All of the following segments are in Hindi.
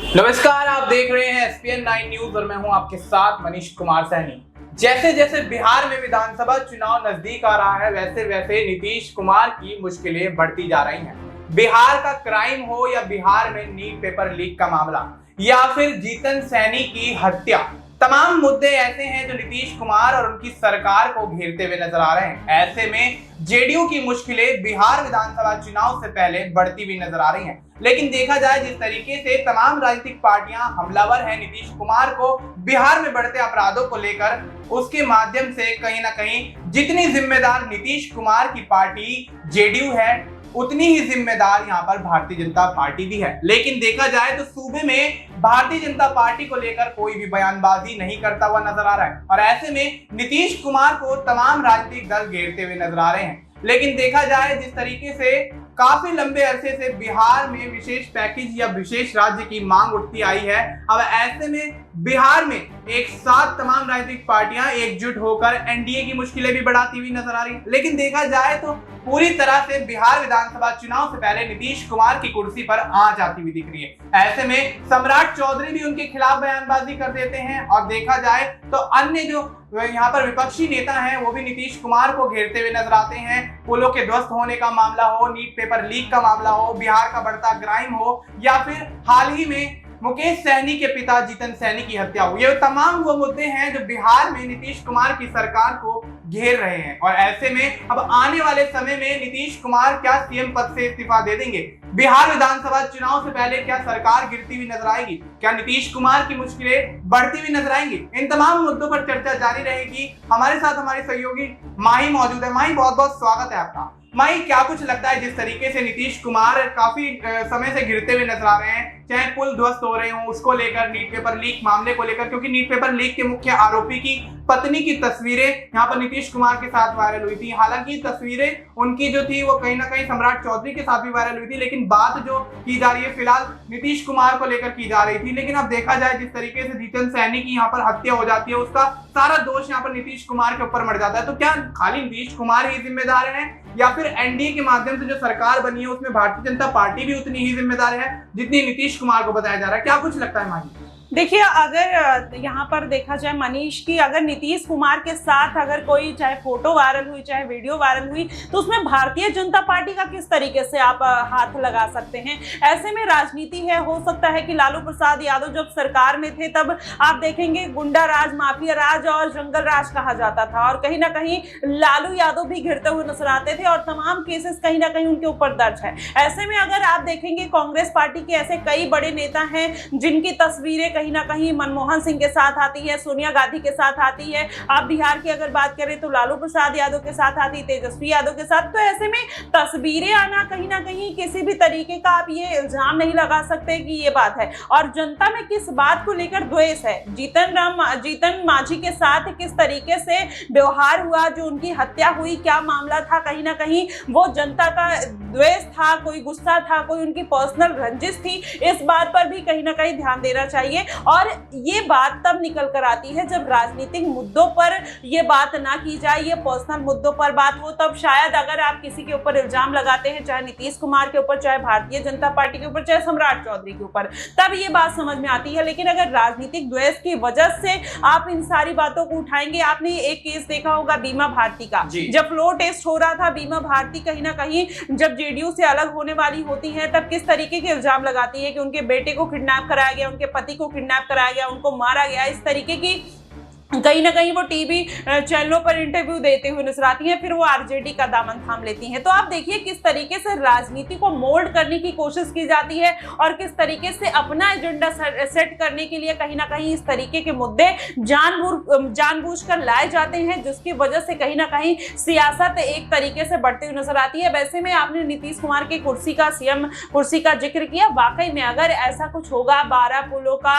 नमस्कार, आप देख रहे हैं SPN 9 न्यूज और मैं हूं आपके साथ मनीष कुमार सैनी। जैसे जैसे बिहार में विधानसभा चुनाव नजदीक आ रहा है, वैसे वैसे नीतीश कुमार की मुश्किलें बढ़ती जा रही हैं। बिहार का क्राइम हो या बिहार में नीट पेपर लीक का मामला या फिर जीतन सैनी की हत्या, तमाम मुद्दे ऐसे हैं जो नीतीश कुमार और उनकी सरकार को घेरते हुए नजर आ रहे हैं। ऐसे में जेडीयू की मुश्किलें बिहार विधानसभा चुनाव से पहले बढ़ती हुई नजर आ रही हैं। लेकिन देखा जाए जिस तरीके से तमाम राजनीतिक पार्टियां हमलावर हैं नीतीश कुमार को बिहार में बढ़ते अपराधों को लेकर, उसके माध्यम से कहीं ना कहीं जितनी जिम्मेदार नीतीश कुमार की पार्टी जेडीयू है, उतनी ही जिम्मेदार यहाँ पर भारतीय जनता पार्टी भी है। लेकिन देखा जाए तो सूबे में भारतीय जनता पार्टी को लेकर कोई भी बयानबाजी नहीं करता हुआ नजर आ रहा है और ऐसे में नीतीश कुमार को तमाम राजनीतिक दल घेरते हुए नजर आ रहे हैं। लेकिन देखा जाए जिस तरीके से काफी लंबे अरसे से बिहार में विशेष पैकेज या विशेष राज्य की मांग उठती आई है, अब ऐसे में बिहार में एक साथ तमाम राजनीतिक पार्टियां एकजुट होकर एनडीए की मुश्किलें भी बढ़ाती हुई नजर आ रही है। लेकिन देखा जाए तो पूरी तरह से बिहार विधानसभा चुनाव से पहले नीतीश कुमार की कुर्सी पर आंच आती हुई दिख रही है। ऐसे में सम्राट चौधरी भी उनके खिलाफ बयानबाजी कर देते हैं और देखा जाए तो अन्य जो यहाँ पर विपक्षी नेता हैं वो भी नीतीश कुमार को घेरते हुए नजर आते हैं। पुलों के ध्वस्त होने का मामला हो, नीट पेपर लीक का मामला हो, बिहार का बढ़ता क्राइम हो या फिर हाल ही में मुकेश सहनी के पिता जीतन सैनी की हत्या हुई, ये तमाम वो मुद्दे हैं जो बिहार में नीतीश कुमार की सरकार को घेर रहे हैं। और ऐसे में अब आने वाले समय में नीतीश कुमार क्या सीएम पद से इस्तीफा दे देंगे? बिहार विधानसभा चुनाव से पहले क्या सरकार गिरती हुई नजर आएगी? क्या नीतीश कुमार की मुश्किलें बढ़ती हुई नजर आएंगी? इन तमाम मुद्दों पर चर्चा जारी रहेगी। हमारे साथ हमारे सहयोगी माही मौजूद है। माही, बहुत बहुत स्वागत है आपका। माही, क्या कुछ लगता है जिस तरीके से नीतीश कुमार काफी समय से घिरते हुए नजर आ रहे हैं, चाहे पुल ध्वस्त हो रहे हो उसको लेकर, नीट पेपर लीक मामले को लेकर, क्योंकि नीट पेपर लीक के मुख्य आरोपी की पत्नी की तस्वीरें यहाँ पर नीतीश कुमार के साथ वायरल हुई थी। हालांकि तस्वीरें उनकी जो थी वो कहीं ना कहीं सम्राट चौधरी के साथ भी वायरल हुई थी, लेकिन बात जो की जा रही है फिलहाल नीतीश कुमार को लेकर की जा रही थी। लेकिन अब देखा जाए जिस तरीके से जीतन सैनी की यहाँ पर हत्या हो जाती है, उसका सारा दोष यहाँ पर नीतीश कुमार के ऊपर मर जाता है। तो क्या खाली नीतीश कुमार ही जिम्मेदार है या फिर एनडीए के माध्यम से जो सरकार बनी है उसमें भारतीय जनता पार्टी भी उतनी ही जिम्मेदार है जितनी नीतीश कुमार को बताया जा रहा है? क्या कुछ लगता है माही? देखिए, अगर यहाँ पर देखा जाए मनीष की, अगर नीतीश कुमार के साथ अगर कोई चाहे फोटो वायरल हुई चाहे वीडियो वायरल हुई तो उसमें भारतीय जनता पार्टी का किस तरीके से आप हाथ लगा सकते हैं? ऐसे में राजनीति है। हो सकता है कि लालू प्रसाद यादव जब सरकार में थे तब आप देखेंगे गुंडा राज, माफिया राज और जंगल राज कहा जाता था और कहीं ना कहीं लालू यादव भी घिरते हुए नजर आते थे और तमाम केसेस कहीं ना कहीं उनके ऊपर दर्ज है। ऐसे में अगर आप देखेंगे कांग्रेस पार्टी के ऐसे कई बड़े नेता हैं जिनकी तस्वीरें कहीं ना कहीं मनमोहन सिंह के साथ आती है, सोनिया गांधी के साथ आती है। आप बिहार की अगर बात करें तो लालू प्रसाद यादव के साथ आती, तेजस्वी यादव के साथ। तो ऐसे में तस्वीरें आना कहीं ना कहीं किसी भी तरीके का आप ये इल्जाम नहीं लगा सकते कि ये बात है। और जनता में किस बात को लेकर द्वेष है, जीतन मांझी के साथ किस तरीके से व्यवहार हुआ, जो उनकी हत्या हुई, क्या मामला था, कहीं ना कहीं वो जनता का द्वेष था, कोई गुस्सा था, कोई उनकी पर्सनल रंजिश थी, इस बात पर भी कहीं ना कहीं ध्यान देना चाहिए। और ये बात तब निकल कर आती है जब राजनीतिक मुद्दों पर ये बात ना की जाए, ये पर्सनल मुद्दों पर बात हो, तब शायद अगर आप किसी के ऊपर इल्जाम लगाते हैं, चाहे नीतीश कुमार के ऊपर, चाहे भारतीय जनता पार्टी के ऊपर, चाहे सम्राट चौधरी के ऊपर, तब ये बात समझ में आती है। लेकिन अगर राजनीतिक द्वेष की वजह से आप इन सारी बातों को उठाएंगे, आपने एक केस देखा होगा बीमा भारती का, जब फ्लोर टेस्ट हो रहा था, बीमा भारती कहीं ना कहीं जब जेडीयू से अलग होने वाली होती है तब किस तरीके के इल्जाम लगाती है कि उनके बेटे को किडनैप कराया गया, उनके पति को किडनैप कराया गया, उनको मारा गया। इस तरीके की कहीं ना कहीं वो टीवी चैनलों पर इंटरव्यू देते हुए नजर आती हैं, फिर वो आरजेडी का दामन थाम लेती हैं। तो आप देखिए किस तरीके से राजनीति को मोल्ड करने की कोशिश की जाती है और किस तरीके से अपना एजेंडा सेट करने के लिए कहीं ना कहीं इस तरीके के मुद्दे जानबूझकर लाए जाते हैं, जिसकी वजह से कहीं ना कहीं सियासत एक तरीके से बढ़ती हुई नजर आती है। वैसे में आपने नीतीश कुमार की कुर्सी का, सीएम कुर्सी का जिक्र किया, वाकई में अगर ऐसा कुछ होगा, 12 पुलों का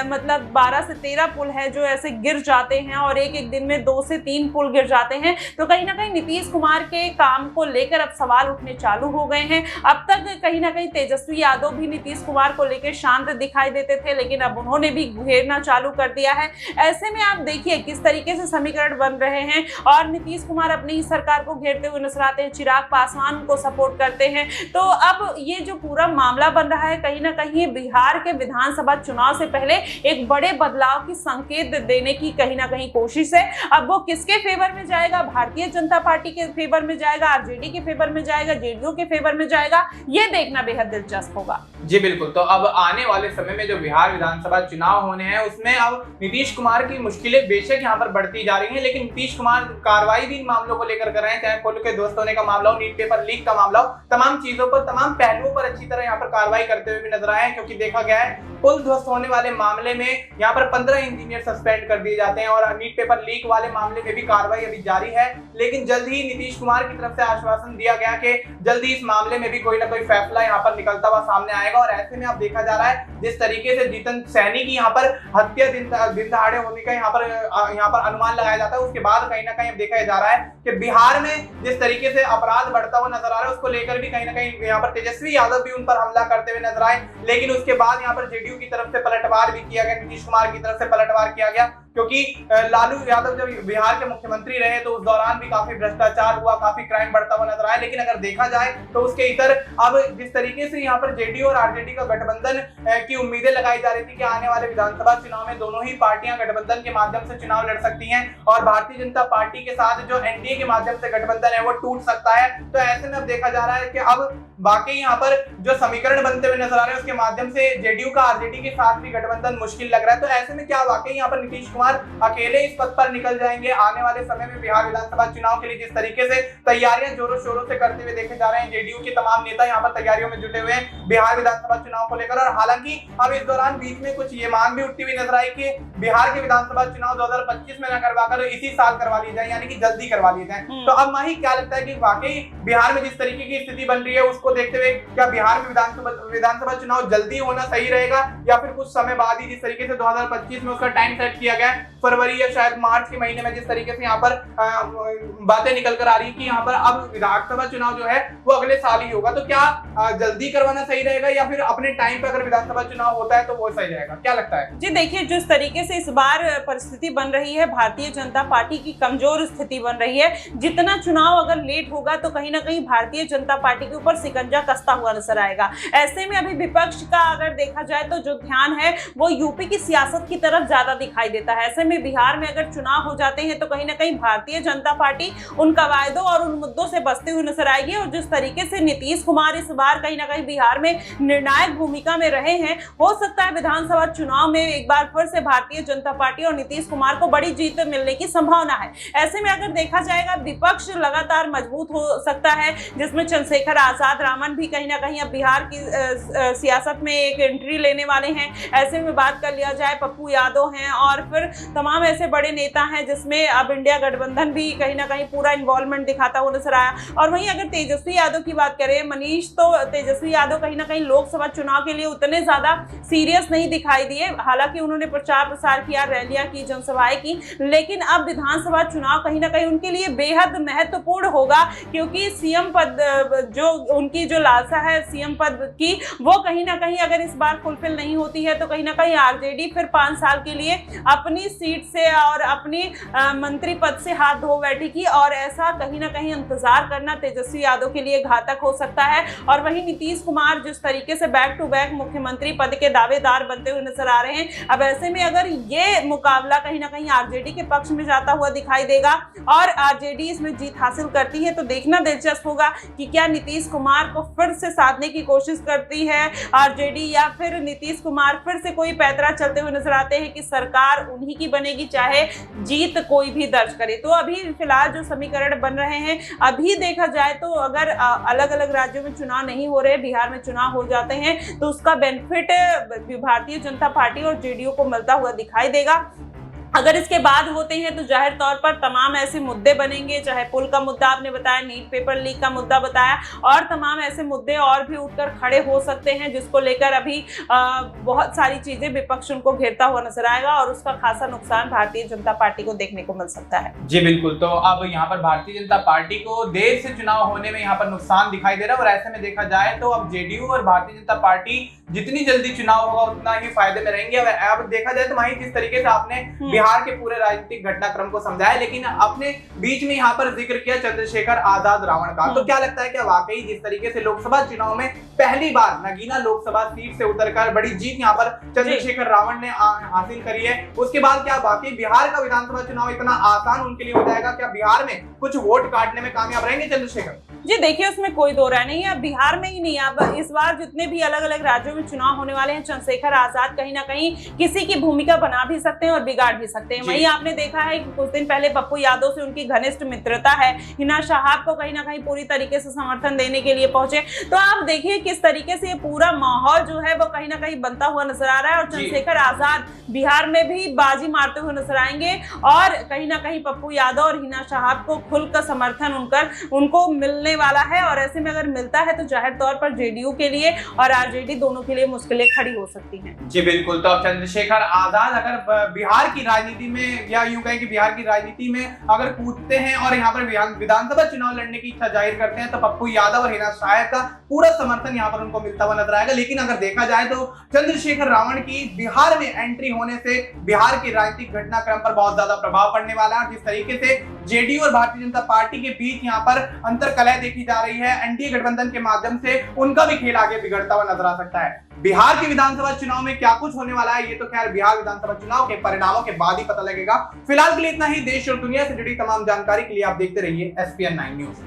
मतलब 12 से 13 पुल है जो ऐसे गिर जाते हैं और एक एक दिन में 2 से 3 पुल गिर जाते हैं, तो कहीं ना कहीं नीतीश कुमार के काम को लेकर अब सवाल उठने चालू हो गए हैं। अब तक कहीं ना कहीं तेजस्वी यादव भी नीतीश कुमार को लेकर शांत दिखाई देते थे, लेकिन अब उन्होंने भी घेरना चालू कर दिया है। ऐसे में आप देखिए किस तरीके से समीकरण बन रहे हैं और नीतीश कुमार अपनी ही सरकार को घेरते हुए नजर आते हैं, चिराग पासवान को सपोर्ट करते हैं। तो अब ये जो पूरा मामला बन रहा है कहीं ना कहीं बिहार के विधानसभा चुनाव से पहले एक बड़े बदलाव की संकेत देने की कहीं ना कहीं कोशिश है। अब वो किसके फेवर में जाएगा, भारतीय जनता पार्टी के फेवर में जाएगा, आरजेडी के फेवर में जाएगा, जेडीयू के फेवर में जाएगा, ये देखना बेहद दिलचस्प होगा। जी बिल्कुल। तो अब आने वाले समय में जो बिहार विधानसभा चुनाव होने हैं उसमें अब नीतीश कुमार की मुश्किलें बेशक यहाँ पर बढ़ती जा रही हैं, लेकिन नीतीश कुमार कार्रवाई भी इन मामलों को लेकर कर रहे हैं, चाहे पुल के ध्वस्त होने का मामला हो, नीट पेपर लीक का मामला हो, तमाम चीजों पर, तमाम पहलुओं पर अच्छी तरह यहाँ पर कार्रवाई करते हुए भी नजर आए हैं। क्योंकि देखा गया है पुल ध्वस्त होने वाले मामले में यहाँ पर 15 इंजीनियर सस्पेंड कर दिए जाते हैं और नीट पेपर लीक वाले मामले में भी कार्रवाई अभी जारी है। लेकिन जल्द ही नीतीश कुमार की तरफ से आश्वासन दिया गया कि जल्दी इस मामले में भी कोई ना कोई फैसला यहाँ पर निकलता हुआ सामने आएगा। और ऐसे में अब देखा जा रहा है जिस तरीके से जीतन सैनी की यहाँ पर हत्या दिन दहाड़े होने का यहाँ पर अनुमान लगाया जाता है, उसके बाद कहीं ना कहीं अब देखा जा रहा है कि बिहार में जिस तरीके से अपराध बढ़ता हुआ नजर आ रहा है उसको लेकर भी कहीं ना कहीं यहाँ पर तेजस्वी यादव भी उन पर हमला करते हुए नजर आए। लेकिन उसके बाद यहाँ पर जेडीयू की तरफ से पलटवार भी किया गया, नीतीश कुमार की तरफ से पलटवार किया गया, क्योंकि लालू यादव जब बिहार के मुख्यमंत्री रहे तो उस दौरान भी काफी भ्रष्टाचार हुआ, काफी क्राइम बढ़ता हुआ नजर आया। लेकिन अगर देखा जाए तो उसके इतर अब जिस तरीके से यहाँ पर जेडीयू और आरजेडी का गठबंधन की उम्मीदें लगाई जा रही थी कि आने वाले विधानसभा चुनाव में दोनों ही पार्टियां गठबंधन के माध्यम से चुनाव लड़ सकती हैं और भारतीय जनता पार्टी के साथ जो एनडीए के माध्यम से गठबंधन है वो टूट सकता है। तो ऐसे में अब देखा जा रहा है कि अब वाकई यहाँ पर जो समीकरण बनते हुए नजर आ रहे हैं उसके माध्यम से जेडीयू का आरजेडी के साथ भी गठबंधन मुश्किल लग रहा है। तो ऐसे में क्या वाकई यहाँ पर नीतीश कुमार अकेले इस पद पर निकल जाएंगे आने वाले समय में बिहार विधानसभा चुनाव के लिए? जिस तरीके से तैयारियां जोरों शोरों से करते हुए देखे जा रहे हैं, जेडीयू के तमाम नेता यहाँ पर तैयारियों में जुटे हुए हैं बिहार विधानसभा चुनाव को लेकर। और हालांकि अब इस दौरान बीच में कुछ ये मांग भी उठती हुई नजर आई कि बिहार के विधानसभा चुनाव 2025 में न करवाकर इसी साल करवा लिए जाए, यानी कि जल्दी करवा लिए जाए। तो अब माही क्या लगता है कि वाकई बिहार में जिस तरीके की स्थिति बन रही है उसको देखते हुए क्या बिहार में विधानसभा चुनाव जल्दी होना सही रहेगा या फिर कुछ समय बाद ही, जिस तरीके से 2025 में उसका टाइम सेट किया गया है फरवरी या शायद मार्च के महीने में, जिस तरीके से यहाँ पर बातें निकल कर आ रही है कि यहाँ पर अब विधानसभा चुनाव जो है वो अगले साल ही होगा, तो क्या जल्दी करवाना सही रहेगा या फिर अपने टाइम पे अगर विधानसभा चुनाव होता है तो वो सही रहेगा? क्या लगता है? जी देखिए, जिस तरीके से इस बार परिस्थिति बन रही है, भारतीय जनता पार्टी की कमजोर स्थिति बन रही है। जितना चुनाव अगर लेट होगा तो कहीं ना कहीं भारतीय जनता पार्टी के ऊपर सिकंजा कसता हुआ नजर आएगा। ऐसे में अभी विपक्ष का अगर देखा जाए तो जो ध्यान है वो यूपी की सियासत की तरफ ज्यादा दिखाई देता है। ऐसे में बिहार में अगर चुनाव हो जाते हैं तो कहीं ना कहीं भारतीय जनता पार्टी उन कवायदों और उन मुद्दों से बचते हुए नजर आएगी। और जिस तरीके से नीतीश कुमार इस बार कहीं ना कहीं बिहार में निर्णायक भूमिका में रहे हैं, हो सकता है विधानसभा चुनाव में एक बार फिर से भारतीय जनता पार्टी और नीतीश कुमार को बड़ी जीत मिलने की संभावना है। ऐसे में अगर देखा जाएगा विपक्ष लगातार मजबूत हो सकता है, जिसमें चंद्रशेखर आजाद रामन भी कहीं ना कहीं अब बिहार की सियासत में एक एंट्री लेने वाले हैं। ऐसे में बात कर लिया जाए पप्पू यादव हैं और फिर तमाम ऐसे बड़े नेता हैं जिसमें अब इंडिया गठबंधन भी कहीं ना कहीं पूरा इन्वॉल्वमेंट दिखाता हुआ नजर आया। और वहीं अगर तेजस्वी यादव की बात करें मनीष, तो तेजस्वी यादव कहीं ना कहीं लोकसभा चुनाव के लिए उतने ज्यादा सीरियस नहीं दिखाई दिए। हालांकि उन्होंने प्रचार प्रसार किया, रैलियां की, जनसभाएं की, लेकिन अब विधानसभा चुनाव कहीं ना कहीं उनके लिए बेहद महत्वपूर्ण होगा, क्योंकि सीएम पद जो उनकी जो लालसा है सीएम पद की, वो कहीं ना कहीं अगर इस बार फुलफिल नहीं होती है तो कहीं ना कहीं आरजेडी फिर 5 साल के लिए अपनी सीट से और अपनी मंत्री पद से हाथ धो बैठेगी। और ऐसा कहीं ना कहीं इंतजार करना तेजस्वी यादव के लिए घातक हो सकता है। और वहीं नीतीश कुमार जिस तरीके से बैक टू बैक मुख्यमंत्री पद के दावेदार बनते हुए नजर आ रहे हैं, अब ऐसे में अगर ये मुकाबला कहीं ना कहीं आरजेडी के पक्ष में जाता हुआ दिखाई देगा और आरजेडी इसमें जीत हासिल करती है, तो देखना दिलचस्प होगा कि क्या नीतीश कुमार को फिर से साधने की कोशिश करती है आरजेडी या फिर नीतीश कुमार फिर से कोई पैतरा चलते हुए नजर आते हैं कि सरकार उन्हीं की बनेगी चाहे जीत कोई भी दर्ज करे। तो अभी फिलहाल जो समीकरण बन रहे हैं, अभी देखा जाए तो अगर अलग अलग राज्यों में चुनाव नहीं हो रहे, बिहार में चुनाव हो जाते हैं तो उसका बेनिफिट भारतीय जनता पार्टी और जेडीयू को मिलता हुआ दिखाई देगा। अगर इसके बाद होते हैं तो जाहिर तौर पर तमाम ऐसे मुद्दे बनेंगे, चाहे पुल का मुद्दा आपने बताया, नीट पेपर लीक का मुद्दा बताया, और तमाम ऐसे मुद्दे और भी उठकर खड़े हो सकते हैं जिसको लेकर अभी बहुत सारी चीजें विपक्ष उनको घेरता हुआ नजर आएगा और उसका खासा नुकसान भारतीय जनता पार्टी को देखने को मिल सकता है। जी बिल्कुल, तो अब यहाँ पर भारतीय जनता पार्टी को देर से चुनाव होने में यहाँ पर नुकसान दिखाई दे रहा है, और ऐसे में देखा जाए तो अब जेडीयू और भारतीय जनता पार्टी जितनी जल्दी चुनाव होगा उतना ही फायदे में रहेंगे। अब देखा जाए तो वहीं जिस तरीके से आपने बिहार के पूरे राजनीतिक घटनाक्रम को समझाया, लेकिन अपने बीच में यहाँ पर जिक्र किया चंद्रशेखर आजाद रावण का, तो क्या लगता है कि वाकई जिस तरीके से लोकसभा चुनाव में पहली बार नगीना लोकसभा सीट से उतरकर बड़ी जीत यहाँ पर चंद्रशेखर रावण ने हासिल करी है, उसके बाद क्या वाकई बिहार का विधानसभा चुनाव इतना आसान उनके लिए हो जाएगा? क्या बिहार में कुछ वोट काटने में कामयाब रहेंगे चंद्रशेखर? जी देखिए, उसमें कोई दो राय नहीं है। अब बिहार में ही नहीं, अब इस बार जितने भी अलग अलग राज्यों में चुनाव होने वाले हैं, चंद्रशेखर आजाद कहीं ना कहीं किसी की भूमिका बना भी सकते हैं और बिगाड़ भी सकते हैं। वहीं आपने देखा है कि कुछ दिन पहले पप्पू यादव से उनकी घनिष्ठ मित्रता है, हिना शहाब को कहीं ना कहीं पूरी तरीके से समर्थन देने के लिए पहुंचे। तो आप देखिए किस तरीके से ये पूरा माहौल जो है वो कहीं ना कहीं बनता हुआ नजर आ रहा है, और चंद्रशेखर आजाद बिहार में भी बाजी मारते हुए नजर आएंगे, और कहीं ना कहीं पप्पू यादव और हिना शहाब को खुलकर समर्थन उनको मिलने वाला है। और ऐसे में अगर मिलता है तो जाहिर तौर पर जेडीयू के लिए और आरजेडी दोनों के लिए मुश्किलें खड़ी हो सकती हैं। जी बिल्कुल, तो अब चंद्रशेखर आजाद अगर बिहार की राजनीति में, या यूं कहें कि बिहार की राजनीति में अगर कूदते हैं और यहाँ पर विधानसभा चुनाव लड़ने की इच्छा जाहिर करते हैं, तो पप्पू यादव और हिना शहाब का पूरा समर्थन यहाँ पर उनको मिलता हुआ नजर आएगा। लेकिन अगर देखा जाए तो चंद्रशेखर रावण की बिहार में एंट्री होने से बिहार के राजनीतिक घटनाक्रम पर बहुत ज्यादा प्रभाव पड़ने वाला है, और जिस तरीके से जेडीयू और भारतीय जनता पार्टी के बीच यहाँ पर अंतरकलह देखी जा रही है, एनडीए गठबंधन के माध्यम से उनका भी खेल आगे बिगड़ता हुआ नजर आ सकता है। बिहार के विधानसभा चुनाव में क्या कुछ होने वाला है, ये तो खैर बिहार विधानसभा चुनाव के परिणामों के बाद ही पता लगेगा। फिलहाल के लिए इतना ही। देश और दुनिया से जुड़ी तमाम जानकारी के लिए आप देखते रहिए SPN9 न्यूज।